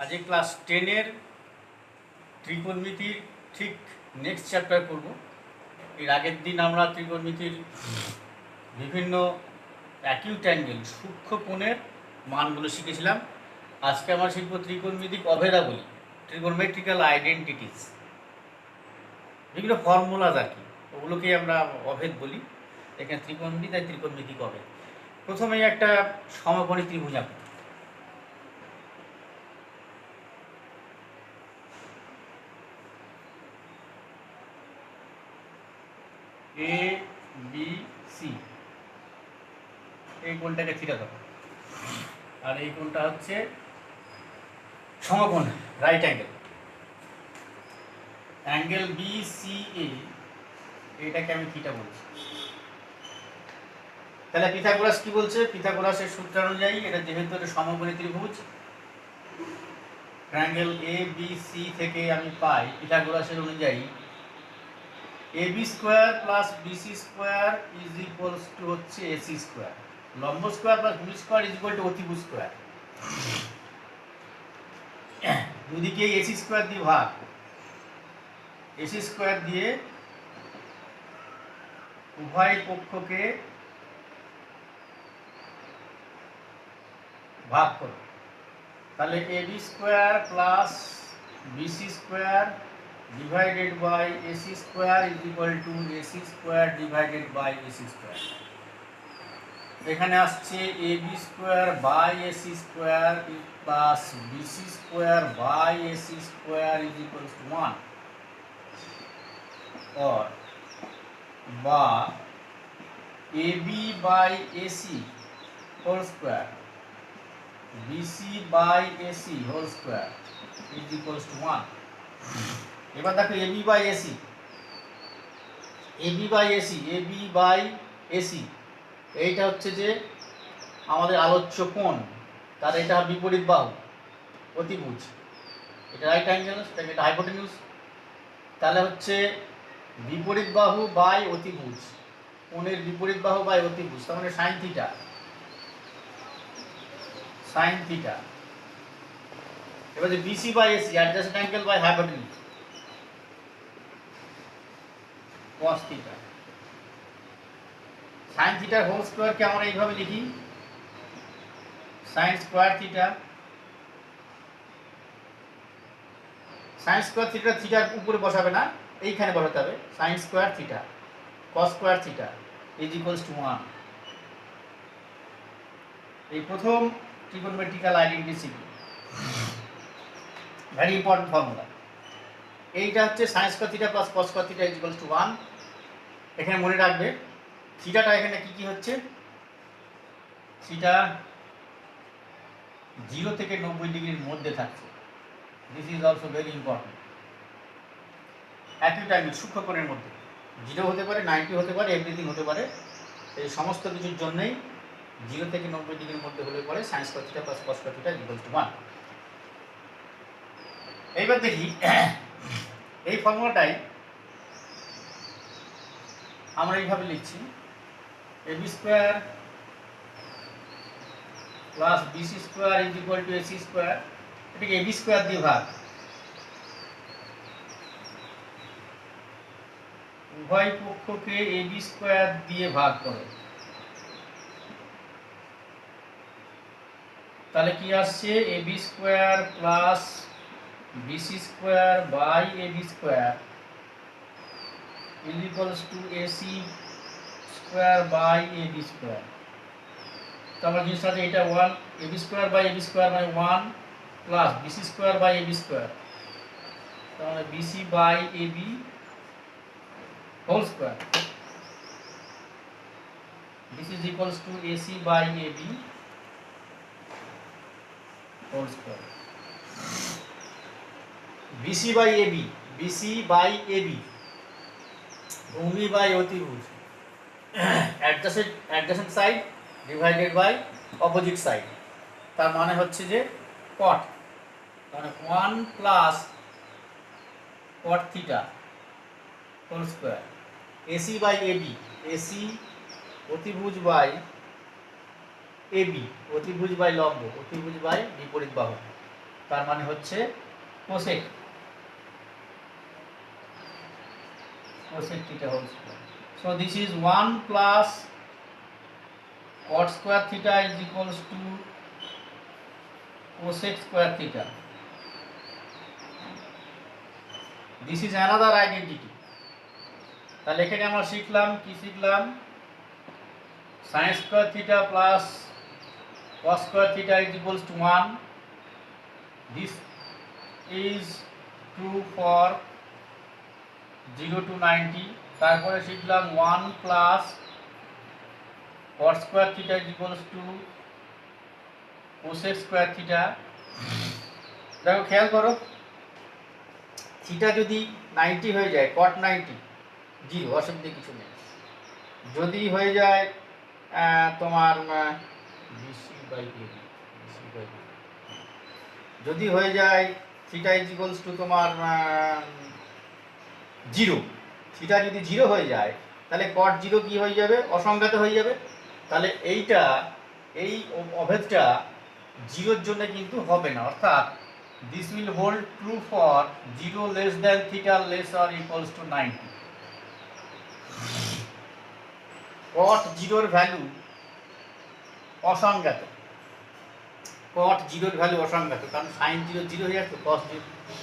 আজ ক্লাস 10-এর ত্রিকোণমিতির ঠিক next chapter করব। এর আগের দিন আমরা ত্রিকোণমিতির বিভিন্ন অ্যাকিউট অ্যাঙ্গেল সূক্ষ্ম কোণের মানগুলো শিখেছিলাম। আজকে আমরা শিখব ত্রিকোণমিতিক অভেদাবলী, ট্রিগোনোমেট্রিক্যাল আইডেন্টিটিস, বিভিন্ন ফর্মুলাজ আর কি, ওগুলোকেই আমরা অভেদ বলি। এখানে ত্রিকোণমিতি তাই ত্রিকোণমিতিক অভেদ। প্রথমেই একটা সমকোণী ত্রিভুজ আঁকব। এ বি সি, এই কোণটাকে থিটা ধরো, আর এই কোণটা হচ্ছে সমকোণ, right angle. Angle B C A, এটাকে আমি থিটা বলছি। তাহলে পিথাগোরাস কি বলছে? পিথাগোরাসের সূত্র অনুযায়ী এটা যেহেতু একটা সমকোণী ত্রিভুজ, ট্রায়াঙ্গেল এ বি সি থেকে আমি পাই পিথাগোরাসের অনুযায়ী AB square plus BC square is equals to হচ্ছে এসি স্কোয়ার, লম্ব স্কোয়ার প্লাস ভূমি স্কোয়ার ইজ ইকুয়াল টু অতিভুজ স্কোয়ার। দুদিকে এসি স্কোয়ার দিয়ে ভাগ, এসি স্কোয়ার দিয়ে উভয় পক্ষকে ভাগ করো, তাহলে AB square plus BC square divided by AC square is equal to AC square divided by AC square. এখানে আসছে AB square by AC square plus BC square by AC square is equal to 1, और বা AB by AC whole square BC by AC whole square is equal to 1। এবার দেখো AB by AC, AB by AC, AB by AC, এইটা হচ্ছে যে আমাদের আলোচ্য কোণ, তার এটা বিপরীত বাহু অতিভুজ, এটা রাইট অ্যাঙ্গেল, সেটাকে এটা হাইপোটেনিউস। তাহলে হচ্ছে বিপরীত বাহু বাই অতিভুজ, কোণের বিপরীত বাহু বাই অতিভুজ, তার মানে সাইন থিটা, সাইন থিটা। এবার যে BC by AC, adjacent angle by hypotenuse, cos theta. Sine থিটার হোল স্কোয়ারকে আমরা এইভাবে লিখি, sine square theta. Sine square theta থিটার উপরে বসাবে না, এইখানে বসাতে হবে, sine square theta cos square theta is equals to 1। এই প্রথম ট্রিগোনোমেট্রিক্যাল আইডেন্টিটি শিখি, ভেরি ইম্পর্টেন্ট ফর্মুলা। এইটা হচ্ছে sine square theta plus cos square theta is equals to 1। এখানে মনে রাখবে থিটাটা এখানে কি কি হচ্ছে, থিটা 0 থেকে 90 ডিগ্রির মধ্যে থাকছে, this is also very important. Acute angle সূক্ষ্ম কোণের মধ্যে 0 হতে পারে, 90 হতে পারে, এভরিথিং হতে পারে। এই সমস্ত কিছুর জন্যই 0 থেকে 90 ডিগ্রির মধ্যে হলে পরে sine square theta plus cos square theta equal to 1। এইবার দেখি এই ফর্মুলাটাই আমরা এইভাবে লিখছি, AB square plus BC square is equal to AC square, এটাকে এবি স্কোয়ার দিয়ে ভাগ, উভয় পক্ষকে এবি স্কোয়ার দিয়ে ভাগ করো, তাহলে কি আসছে AB square plus BC square by AB square is equals to AC square by AB square. তো আমার জিনিসটা আছে এটা 1, AB square by AB square মানে 1 plus BC square by AB square, তাহলে BC by AB whole square, this is equals to AC by AB whole square. BC by AB, BC by AB, ভূমি by অতিভুজ, adjacent side divided by opposite side, তার মানে হচ্ছে যে cot, মানে 1 plus cot theta whole square, AC by AB, AC অতিভুজ by AB, অতিভুজ by লম্ব, অতিভুজ বাই বিপরীত বাহু, তার মানে হচ্ছে cosec theta whole square. So this is 1 plus cot square theta is equals to cosec square theta. This is another identity. তাহলে এখানে আমরা শিখলাম কি শিখলাম, sin square theta plus cos square theta is equals to 1. This is true for 0 to 90. তারপরে শিখলাম 1 plus cot square theta is equals to cosec square theta. দেখো খেয়াল করো, থিটা যদি 90 হয়ে যায়, cot 90 জিরো, অসুবিধা কিছু নেই। যদি হয়ে যায় তোমার যদি হয়ে যায় থিটা ইজ ইকুয়ালস টু তোমার জিরো, থিটা যদি জিরো হয়ে যায় তাহলে কট জিরো কি হয়ে যাবে, অসংজ্ঞাত হয়ে যাবে। তাহলে এইটা এই অভেদটা জিরোর জন্য কিন্তু হবে না, অর্থাৎ this will hold true for 0 less than theta less or equals to 90। কট জিরোর ভ্যালু অসংজ্ঞাত, কট জিরোর ভ্যালু অসংজ্ঞাত, কারণ সাইন জিরো জিরো হয়ে যাচ্ছে,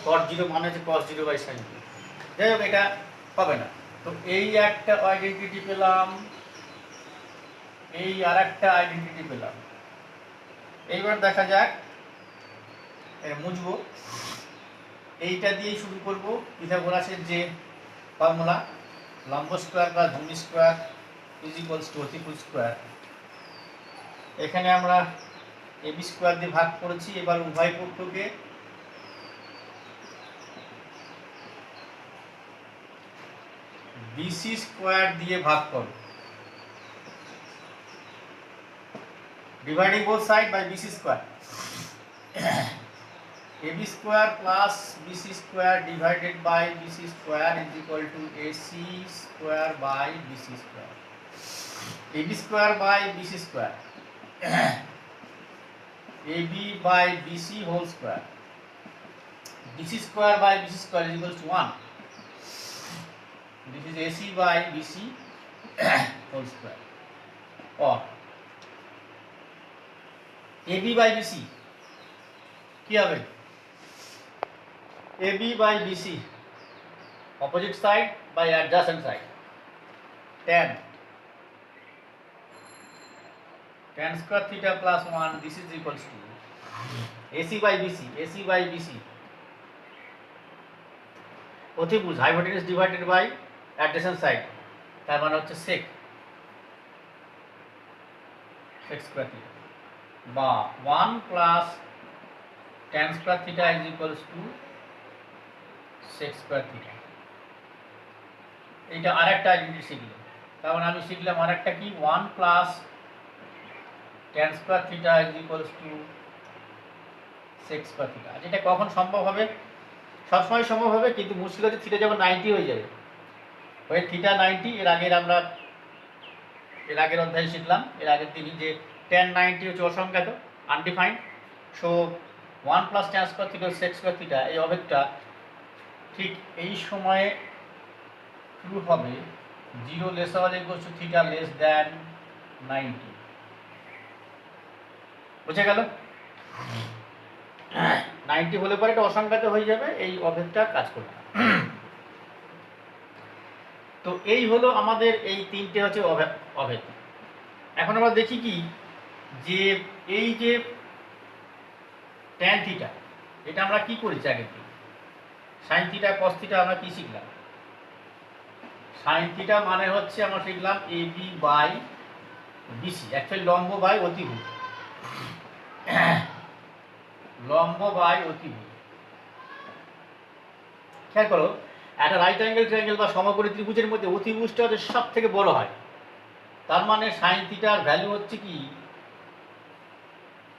কট জিরো মানে হচ্ছে cos zero by sine zero. যাই হোক, এটা হবে না। তো এই একটা আইডেন্টিটি পেলাম, এই আর একটা আইডেন্টিটি পেলাম। এইবার দেখা যাক, মুছবো, এইটা দিয়েই শুরু করবো। পিথাগোরাসের যে ফর্মুলা, লম্ব স্কোয়ার বা ভূমি স্কোয়ার ইজ ইকুয়ালস টু অতিভুজ স্কোয়ার। এখানে আমরা এবি স্কোয়ার দিয়ে ভাগ করেছি, এবার উভয় পক্ষকে বিসি স্কোয়ার দিয়ে ভাগ করো, dividing both side by BC square. AB square plus BC square divided by BC square is equal to AC square by BC square. AB square by BC square, AB by BC whole square, BC square by BC square is equals to 1. This is AC by BC whole square, or AB by BC কি হবে, AB by BC opposite side by adjacent side, tan square theta plus 1, this is equals to AC by BC, AC by BC অতিভুজ হাইপোটেনিউস divided by adjacent side, তার মানে হচ্ছে sec square theta, বা 1 plus tan square theta is equals to sec square theta। এইটা আরেকটা identity শিখলাম। তার মানে আমি শিখলাম আরেকটা কি, 1 plus tan square theta is equals to sec square theta। যেটা কখন সম্ভব হবে, সবসময় সম্ভব হবে, কিন্তু মুশকিল হচ্ছে থিটা যখন 90 হয়ে যাবে, ওই থিটা 90, এর আগের অধ্যায়ে শিখলাম, এর আগের দিনই, যে tan 90 হচ্ছে অসংজ্ঞাত, undefined. So 1 plus tan square theta sec square theta, এই অভেদটা ঠিক এই সময়ে ট্রু হবে 0 less or equals to theta less than 90। বুঝে গেল? 90 হলে পরে এটা অসংজ্ঞাত হয়ে যাবে, এই অভেদটা কাজ করবে না। তো এই হলো আমাদের এই তিনটে হচ্ছে অভেদ। এখন আমরা দেখি কি, যে এই যে tan থিটা, এটা আমরা কি করেছি আগের দিন, সাইন থিটা কস থিটা আমরা কি শিখলাম। সাইন থিটা মানে হচ্ছে আমরা শিখলাম এবি বাই বিসি, অ্যাকচুয়ালি লম্ব বাই অতিভুজ, লম্ব বাই অতিভুজ। খেয়াল করো, একটা রাইট অ্যাঙ্গেল ট্রায়াঙ্গেল বা সমকোণী ত্রিভুজের মধ্যে অতিভুজটা হচ্ছে সব থেকে বড় হয়। তার মানে সাইন থিটার ভ্যালু হচ্ছে কি,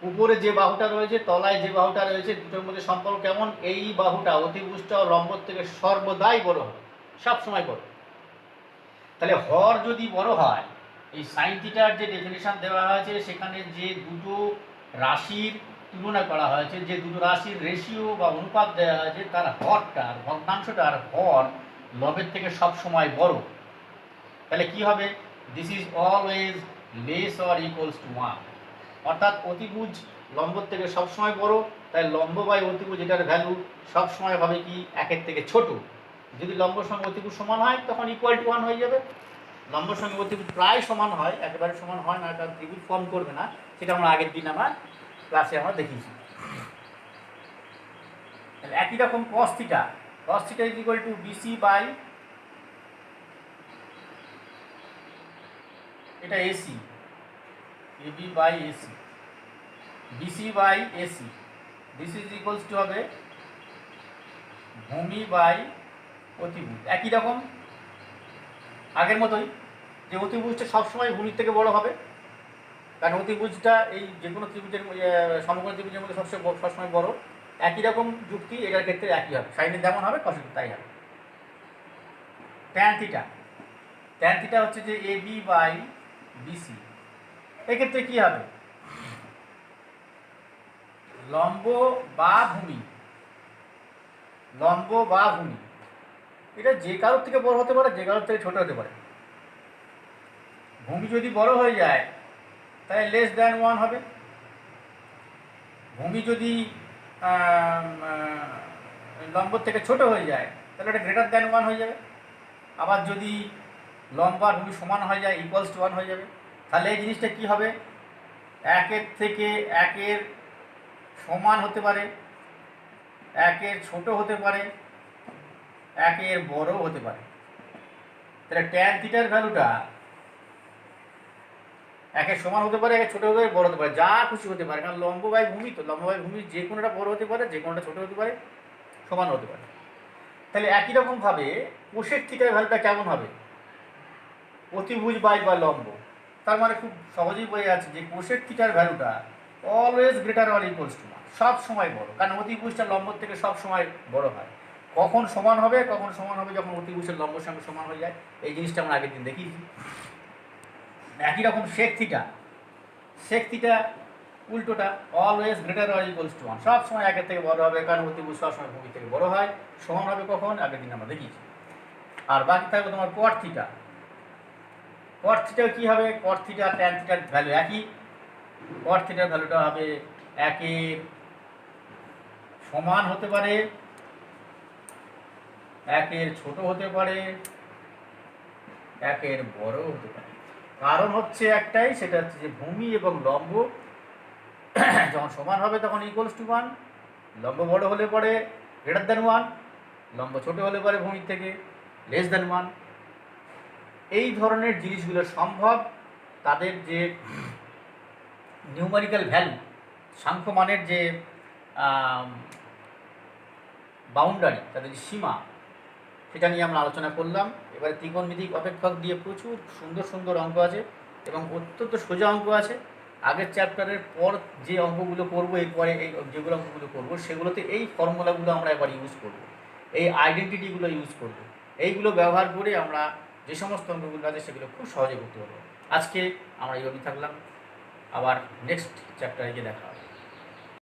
উপরে যে বাহুটা রয়েছে, তলায় যে বাহুটা রয়েছে, দুটোর মধ্যে সম্পর্ক কেমন, এই বাহুটা অতিভুজটা লম্বর থেকে সর্বদাই বড় হয়, সবসময় বড়। তাহলে হর যদি বড় হয়, এই সাইন থিটার যে ডেফিনিশন দেওয়া হয়েছে সেখানে যে দুটো রাশির তুলনা করা হয়েছে, যে দুটো রাশির রেশিও বা অনুপাত দেওয়া হয়েছে, তার হরটার ভগ্নাংশটার হর লবের থেকে সব সময় বড়। তাহলে কি হবে? This is always less or equals to 1। অর্থাৎ অতিভুজ লম্বর থেকে সবসময় বড়, তাই লম্ব বাই অতিভুজ এটার ভ্যালু সবসময় হবে কি 1-এর থেকে ছোট। যদি লম্বর সঙ্গে অতিভুজ সমান হয় তখন ইকুয়াল টু 1 হয়ে যাবে। লম্বর সঙ্গে অতিভুজ প্রায় সমান হয়, একেবারে সমান হয় না, কারণ ত্রিভুজ ফর্ম করবে না, সেটা আমরা আগের দিন আমার ক্লাসে আমরা দেখিয়েছি। তাহলে একই রকম cos theta is equal to BC by, এটা AC, AB by AC, BC by AC, this is equals to হবে ভূমি বাই অতিভুজ। একই রকম আগের মতোই, যে অতিভুজটা সবসময় ভূমির থেকে বড় হবে, কারণ অতিভুজটা এই যে কোনো ত্রিভুজের সমকোণ ত্রিভুজের মধ্যে সবসময় বড়। একই রকম যুক্তি এটার ক্ষেত্রে একই হবে, সাইনের যেমন হবে কসের তাই হবে। ট্যান থিটা হচ্ছে যে এবি বাই বিসি। এক্ষেত্রে কি হবে? লম্ব বা ভূমি, এটা যে কারোর থেকে বড় হতে পারে, যে কারোর থেকে ছোট হতে পারে। ভূমি যদি বড় হয়ে যায় তাহলে লেস দ্যান 1 হবে। ভূমি যদি লম্বর থেকে ছোট হয়ে যায় তাহলে এটা গ্রেটার দ্যান 1 হয়ে যাবে। আবার যদি লম্ব আর ভূমি সমান হয়ে যায়, ইকুয়ালস টু 1 হয়ে যাবে। তাহলে এই জিনিসটা কি হবে? 1-এর থেকে 1-এর সমান হতে পারে, 1-এর ছোট হতে পারে, 1-এর বড় হতে পারে। তাহলে ট্যান থিটার ভ্যালুটা 1-এর সমান হতে পারে, 1-এর ছোট হতে পারে, বড় হতে পারে, যা খুশি হতে পারে, কারণ লম্ব বাই ভূমি, তো লম্ব বাই ভূমি যে কোনোটা বড় হতে পারে, যে কোনোটা ছোট হতে পারে, সমান হতে পারে। তাহলে একই রকমভাবে কোসেক থিটার ভ্যালুটা কেমন হবে? অতিভুজ বাই বা লম্ব। তার মানে খুব সহজেই বোঝা যাচ্ছে যে কোসেক থিটার ভ্যালুটা always greater or equals to 1, সব সময় বড়, কারণ অতিভুজটা লম্বর থেকে সব সময় বড় হয়। কখন সমান হবে? যখন অতিভুজের লম্বর সঙ্গে সমান হয়ে যায়। এই জিনিসটা আমরা আগের দিন দেখিয়েছি। একই রকম সেক থিটা উল্টোটা, always greater or equals to 1, সব সময় 1-এর থেকে বড় হবে, কারণ অতিভুজ সবসময় ভূমি থেকে বড় হয়। সমান হবে কখন? আগের দিন আমরা দেখিয়েছি। আর বাকি থাকবে তোমার কট থিটা কি হবে? কট থিটা ট্যান থিটার ভ্যালু একই। কট থিটার ভ্যালুটা হবে 1-এর সমান হতে পারে, 1-এর ছোট হতে পারে, 1-এর বড় হতে পারে। কারণ হচ্ছে একটাই, সেটা হচ্ছে যে ভূমি এবং লম্ব যখন সমান হবে তখন ইকুয়ালস টু 1, লম্ব বড় হলে পরে গ্রেটার দ্যান 1, লম্ব ছোট হলে পরে ভূমির থেকে লেস দ্যান 1। এই ধরনের জিনিসগুলো সম্ভব তাদের যে নিউমারিক্যাল ভ্যালু, সাংখ্যমানের যে বাউন্ডারি, তাদের যে সীমা, সেটা নিয়ে আমরা আলোচনা করলাম। এবারে ত্রিকোণমিতিক অপেক্ষক দিয়ে প্রচুর সুন্দর সুন্দর অঙ্ক আছে এবং অত্যন্ত সোজা অঙ্ক আছে। আগের চ্যাপ্টারের পর যে অঙ্কগুলো করবো, এরপরে এই যেগুলো অঙ্কগুলো করবো, সেগুলোতে এই ফর্মুলাগুলো আমরা এবার ইউজ করব, এই আইডেন্টিটিগুলো ইউজ করব। এইগুলো ব্যবহার করে আমরা যে সমস্ত অঙ্কগুলো আছে সেগুলো খুব সহজে করতে পারবো। আজকে আমরা এই অবধি থাকলাম, আবার নেক্সট চ্যাপ্টারে গিয়ে দেখা হবে।